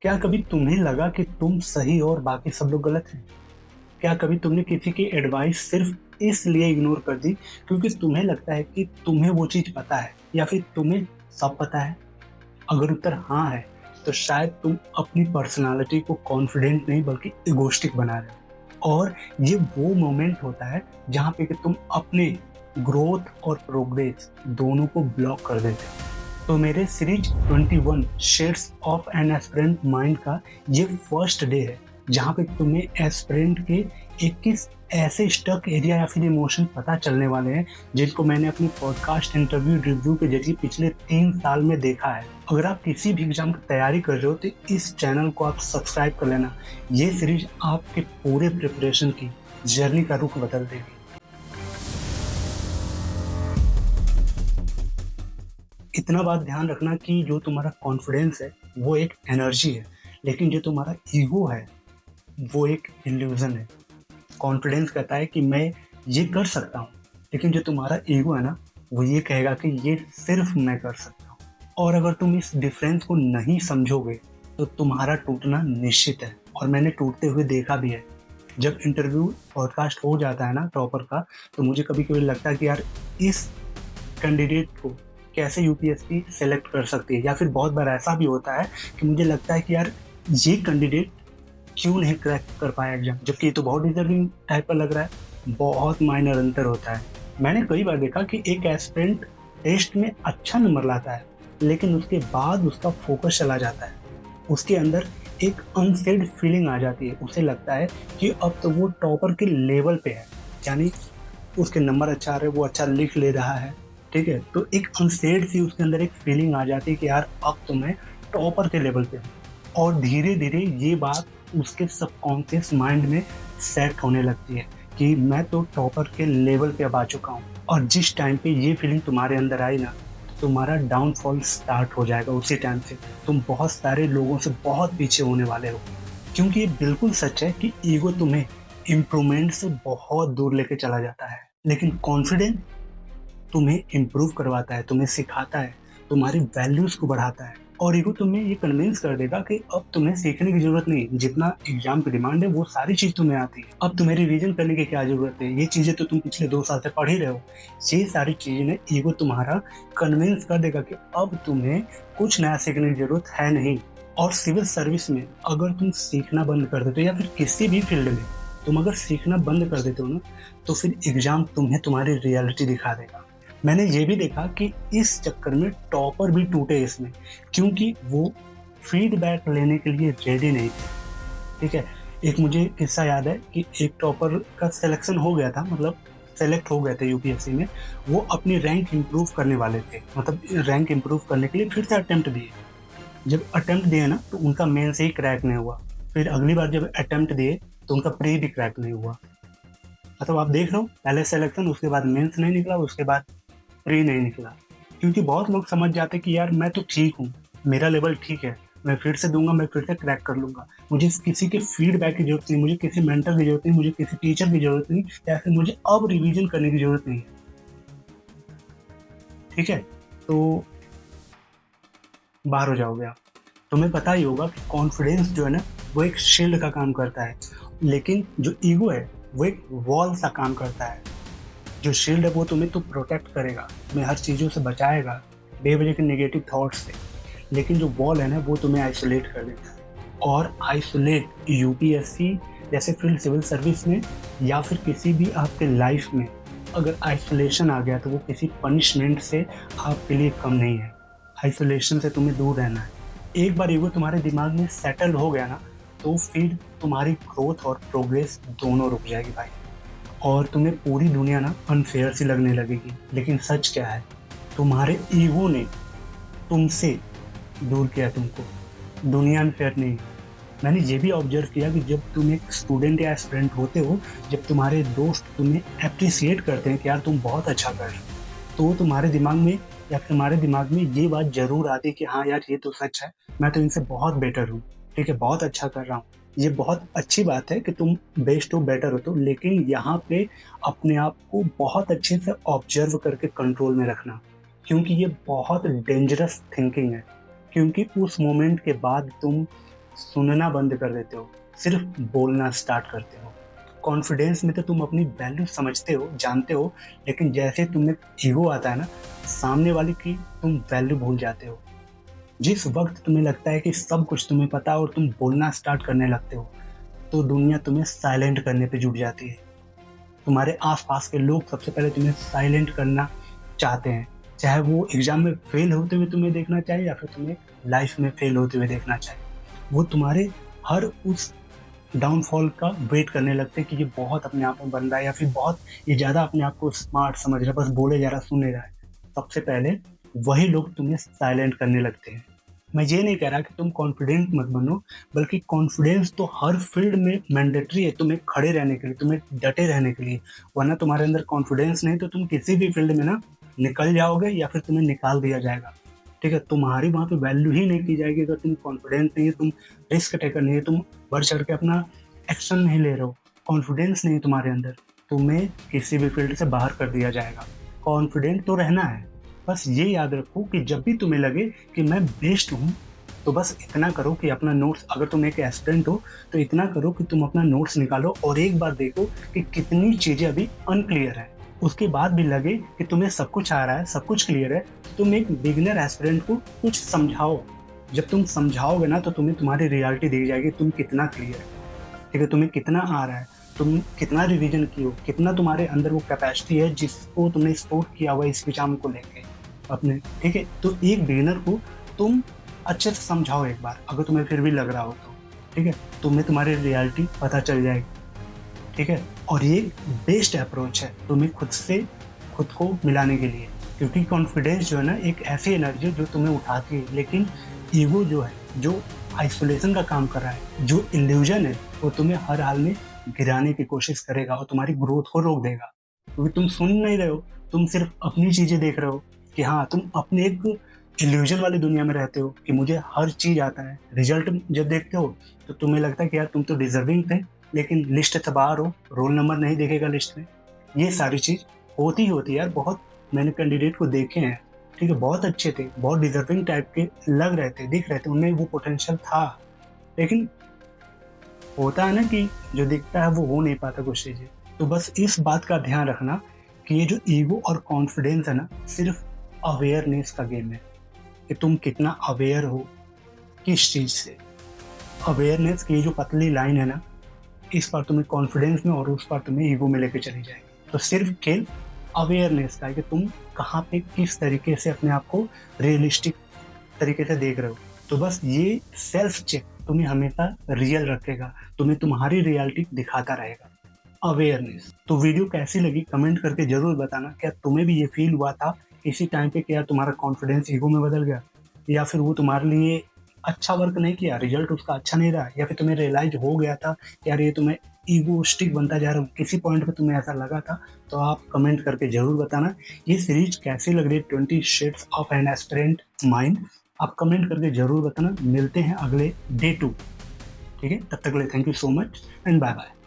क्या कभी तुम्हें लगा कि तुम सही और बाकी सब लोग गलत हैं? क्या कभी तुमने किसी की एडवाइस सिर्फ इसलिए इग्नोर कर दी क्योंकि तुम्हें लगता है कि तुम्हें वो चीज़ पता है या फिर तुम्हें सब पता है? अगर उत्तर हाँ है, तो शायद तुम अपनी पर्सनैलिटी को कॉन्फिडेंट नहीं बल्कि इगोइस्टिक बना रहे हो। और ये वो मोमेंट होता है जहाँ पे कि तुम अपने ग्रोथ और प्रोग्रेस दोनों को ब्लॉक कर देते हो। तो मेरे series 21 shades of an aspirant mind का ये फर्स्ट डे है जहाँ पे तुम्हें एस्पिरेंट के 21 ऐसे स्टक एरिया या फिर इमोशन पता चलने वाले हैं जिनको मैंने अपनी पॉडकास्ट इंटरव्यू रिव्यू के जरिए पिछले 3 साल में देखा है। अगर आप किसी भी एग्जाम की तैयारी कर रहे हो तो इस चैनल को आप सब्सक्राइब कर लेना। ये सीरीज आपके पूरे प्रिपरेशन की जर्नी का रुख बदल देगी। इतना बात ध्यान रखना कि जो तुम्हारा कॉन्फिडेंस है वो एक एनर्जी है, लेकिन जो तुम्हारा ईगो है वो एक इल्यूजन है। कॉन्फिडेंस कहता है कि मैं ये कर सकता हूँ, लेकिन जो तुम्हारा ईगो है ना वो ये कहेगा कि ये सिर्फ मैं कर सकता हूँ। और अगर तुम इस डिफरेंस को नहीं समझोगे तो तुम्हारा टूटना निश्चित है, और मैंने टूटते हुए देखा भी है। जब इंटरव्यू पॉडकास्ट हो जाता है ना टॉपर का, तो मुझे कभी कभी लगता है कि यार इस कैंडिडेट को कैसे यूपीएससी सेलेक्ट कर सकती है, या फिर बहुत बार ऐसा भी होता है कि मुझे लगता है कि यार ये कैंडिडेट क्यों नहीं क्रैक कर पाया एग्जाम, जबकि ये तो बहुत डिजर्विंग टाइप का लग रहा है। बहुत माइनर अंतर होता है। मैंने कई बार देखा कि एक एस्पिरेंट टेस्ट में अच्छा नंबर लाता है, लेकिन उसके बाद उसका फोकस चला जाता है। उसके अंदर एक अनसेड फीलिंग आ जाती है। उसे लगता है कि अब तो वो टॉपर के लेवल पे है, यानी उसके नंबर अच्छा आ रहे, वो अच्छा लिख ले रहा है, ठीक है। तो एक अनसेड सी उसके अंदर एक फीलिंग आ जाती है कि यार अब तो मैं टॉपर के लेवल पे हूँ। और धीरे धीरे ये बात उसके सबकॉन्शियस माइंड में सेट होने लगती है कि मैं तो टॉपर के लेवल पे अब आ चुका हूँ। और जिस टाइम पे ये फीलिंग तुम्हारे अंदर आई ना, तुम्हारा डाउनफॉल स्टार्ट हो जाएगा। उसी टाइम से तुम बहुत सारे लोगों से बहुत पीछे होने वाले हो, क्योंकि ये बिल्कुल सच है कि ईगो तुम्हें इम्प्रूवमेंट से बहुत दूर लेके चला जाता है, लेकिन कॉन्फिडेंस तुम्हें इम्प्रूव करवाता है, तुम्हें सिखाता है, तुम्हारी वैल्यूज को बढ़ाता है। और ईगो तुम्हें ये कन्विंस कर देगा कि अब तुम्हें सीखने की जरूरत नहीं, जितना एग्जाम की डिमांड है वो सारी चीज तुम्हें आती है। अब तुम्हें रिवीजन करने की क्या जरूरत है, ये चीजें तो तुम पिछले 2 साल से पढ़ ही रहे हो। ये सारी चीजें ना ईगो तुम्हारा कन्विंस कर देगा कि अब तुम्हें कुछ नया सीखने की जरूरत है नहीं। और सिविल सर्विस में अगर तुम सीखना बंद कर देते हो, या फिर किसी भी फील्ड में तुम अगर सीखना बंद कर देते हो ना, तो फिर एग्जाम तुम्हें तुम्हारी रियलिटी दिखा देगा। मैंने ये भी देखा कि इस चक्कर में टॉपर भी टूटे इसमें, क्योंकि वो फीडबैक लेने के लिए रेडी नहीं थे, ठीक है। एक मुझे किस्सा याद है कि एक टॉपर का सिलेक्शन हो गया था, मतलब सेलेक्ट हो गए थे यूपीएससी में। वो अपनी रैंक इम्प्रूव करने वाले थे, मतलब रैंक इम्प्रूव करने के लिए फिर से अटेम्प्ट दिए। जब अटेम्प्ट दिए ना तो उनका मेन से ही क्रैक नहीं हुआ। फिर अगली बार जब अटेम्प्ट दिए तो उनका प्री भी क्रैक नहीं हुआ। मतलब आप देख लो, पहले सिलेक्शन, उसके बाद मेंस नहीं निकला, उसके बाद प्री नहीं निकला। क्योंकि बहुत लोग समझ जाते कि यार मैं तो ठीक हूँ, मेरा लेवल ठीक है, मैं फिर से दूंगा, मैं फिर से क्रैक कर लूंगा, मुझे किसी के फीडबैक की जरूरत नहीं, मुझे किसी मेंटर की जरूरत नहीं, मुझे किसी टीचर की जरूरत नहीं, या फिर मुझे अब रिवीजन करने की जरूरत नहीं है, ठीक है। तो बाहर हो जाओगे आप। तुम्हें पता ही होगा कि कॉन्फिडेंस जो है ना वो एक शील्ड का काम करता है, लेकिन जो ईगो है वो एक वॉल सा काम करता है। जो शील्ड है वो तुम्हें तो प्रोटेक्ट करेगा, तुम्हें हर चीज़ों से बचाएगा, बेवजह के नेगेटिव थॉट्स से। लेकिन जो वॉल है ना वो तुम्हें आइसोलेट कर देता है। और आइसोलेट यूपीएससी जैसे फील्ड, सिविल सर्विस में, या फिर किसी भी आपके लाइफ में अगर आइसोलेशन आ गया तो वो किसी पनिशमेंट से आपके लिए कम नहीं है। आइसोलेशन से तुम्हें दूर रहना है। एक बार ईगो तुम्हारे दिमाग में सेटल हो गया ना, तो फिर तुम्हारी ग्रोथ और प्रोग्रेस दोनों रुक जाएगी भाई। और तुम्हें पूरी दुनिया ना अनफेयर सी लगने लगेगी। लेकिन सच क्या है, तुम्हारे ईगो ने तुमसे दूर किया तुमको, दुनिया अनफेयर नहीं है। मैंने ये भी ऑब्जर्व किया कि जब तुम एक स्टूडेंट या एस्पिरेंट होते हो, जब तुम्हारे दोस्त तुम्हें अप्रिसिएट करते हैं कि यार तुम बहुत अच्छा कर रहे हो, तो तुम्हारे दिमाग में या फिर हमारे दिमाग में ये बात जरूर आती है कि हाँ यार ये तो सच है, मैं तो इनसे बहुत बेटर हूँ, ठीक है, बहुत अच्छा कर रहा हूँ। ये बहुत अच्छी बात है कि तुम बेस्ट हो, बेटर हो, तो लेकिन यहाँ पे अपने आप को बहुत अच्छे से ऑब्जर्व करके कंट्रोल में रखना, क्योंकि ये बहुत डेंजरस थिंकिंग है। क्योंकि उस मोमेंट के बाद तुम सुनना बंद कर देते हो, सिर्फ बोलना स्टार्ट करते हो। कॉन्फिडेंस में तो तुम अपनी वैल्यू समझते हो, जानते हो, लेकिन जैसे तुम्हें ईगो आता है ना, सामने वाले की तुम वैल्यू भूल जाते हो। जिस वक्त तुम्हें लगता है कि सब कुछ तुम्हें पता है और तुम बोलना स्टार्ट करने लगते हो, तो दुनिया तुम्हें साइलेंट करने पे जुट जाती है। तुम्हारे आसपास के लोग सबसे पहले तुम्हें साइलेंट करना चाहते हैं, चाहे वो एग्जाम में फेल होते हुए तुम्हें देखना चाहे या फिर तुम्हें लाइफ में फेल होते हुए देखना चाहे। वो तुम्हारे हर उस डाउनफॉल का वेट करने लगते हैं कि ये बहुत अपने आप में बन रहा है या फिर बहुत ये ज़्यादा अपने आप को स्मार्ट समझ रहा है, बस बोले जा रहा, सुने रहा है। सबसे पहले वही लोग तुम्हें साइलेंट करने लगते हैं। मैं ये नहीं कह रहा कि तुम कॉन्फिडेंट मत बनो, बल्कि कॉन्फिडेंस तो हर फील्ड में मैंडेटरी है तुम्हें खड़े रहने के लिए, तुम्हें डटे रहने के लिए। वरना तुम्हारे अंदर कॉन्फिडेंस नहीं तो तुम किसी भी फील्ड में ना निकल जाओगे या फिर तुम्हें निकाल दिया जाएगा। ठीक है, तुम्हारी वहाँ पे वैल्यू ही नहीं की जाएगी अगर तुम कॉन्फिडेंस नहीं है, तुम रिस्क टेकर नहीं है, तुम बढ़ चढ़ के अपना एक्शन नहीं ले रहे हो, कॉन्फिडेंस नहीं है तुम्हारे अंदर, तुम्हें किसी भी फील्ड से बाहर कर दिया जाएगा। कॉन्फिडेंट तो रहना है, बस ये याद रखो कि जब भी तुम्हें लगे कि मैं बेस्ट हूँ, तो बस इतना करो कि अपना नोट्स, अगर तुम एक एस्पिरेंट हो तो इतना करो कि तुम अपना नोट्स निकालो और एक बार देखो कि कितनी चीज़ें अभी अनक्लियर है। उसके बाद भी लगे कि तुम्हें सब कुछ आ रहा है, सब कुछ क्लियर है, तो तुम एक बिगिनर एस्पिरेंट को कुछ समझाओ। जब तुम समझाओगे ना तो तुम्हें तुम्हारी रियलिटी दिख जाएगी, तुम कितना क्लियर है, ठीक है, तुम्हें कितना आ रहा है, तुम कितना रिवीजन किए हो, कितना तुम्हारे अंदर वो कैपेसिटी है जिसको तुमने स्पोर्ट किया हुआ इस एग्जाम को लेके अपने। ठीक है, तो एक बिगिनर को तुम अच्छे से समझाओ एक बार, अगर तुम्हें फिर भी लग रहा हो तो। ठीक है, तुम्हें तुम्हारी रियलिटी पता चल जाएगी। ठीक है, और ये बेस्ट अप्रोच है तुम्हें खुद को मिलाने के लिए, क्योंकि कॉन्फिडेंस जो है ना एक ऐसी एनर्जी जो तुम्हें उठाती है, लेकिन ईगो जो है, जो आइसोलेशन का काम कर रहा है, जो इल्यूजन है, वो तुम्हें हर हाल में गिराने की कोशिश करेगा और तुम्हारी ग्रोथ को रोक देगा। क्योंकि तुम सुन नहीं रहे हो, तुम सिर्फ अपनी चीज़ें देख रहे हो कि हाँ, तुम अपने एक इल्यूजन वाली दुनिया में रहते हो कि मुझे हर चीज़ आता है। रिजल्ट जब देखते हो तो तुम्हें लगता है कि यार तुम तो डिजर्विंग थे, लेकिन लिस्ट से बाहर हो, रोल नंबर नहीं दिखेगा लिस्ट में। ये सारी चीज़ होती ही होती है यार, बहुत मैंने कैंडिडेट को देखे हैं। ठीक है, बहुत अच्छे थे, बहुत डिजर्विंग टाइप के लग रहे थे, दिख रहे थे, उनमें वो पोटेंशियल था, लेकिन होता है ना कि जो दिखता है वो हो नहीं पाता कुछ चीज़ें। तो बस इस बात का ध्यान रखना कि ये जो ईगो और कॉन्फिडेंस है ना, सिर्फ अवेयरनेस का गेम है कि तुम कितना अवेयर हो किस चीज़ से। अवेयरनेस की ये जो पतली लाइन है ना, इस बार तुम्हें कॉन्फिडेंस में और उस बार तुम्हें ईगो में लेके चली जाएगी। तो सिर्फ खेल अवेयरनेस का है कि तुम कहाँ पे किस तरीके से अपने आप को रियलिस्टिक तरीके से देख रहे हो। तो बस ये सेल्फ चेक तुम्हें हमेशा रियल रखेगा, तुम्हें तुम्हारी रियलिटी दिखाता रहेगा। अवेयरनेस। तो वीडियो कैसी लगी कमेंट करके ज़रूर बताना। क्या तुम्हें भी ये फील हुआ था इसी टाइम पे, क्या तुम्हारा कॉन्फिडेंस ईगो में बदल गया, या फिर वो तुम्हारे लिए अच्छा वर्क नहीं किया, रिजल्ट उसका अच्छा नहीं रहा, या फिर तुम्हें रियलाइज हो गया था यार ये तुम्हें ईगोस्टिक बनता जा रहा हूँ, किसी पॉइंट पे तुम्हें ऐसा लगा था, तो आप कमेंट करके ज़रूर बताना। ये सीरीज कैसी लग रही है 20 shades of an aspirant mind, आप कमेंट करके ज़रूर बताना। मिलते हैं अगले डे 2। ठीक है, तब तक के लिए thank you so much and bye bye.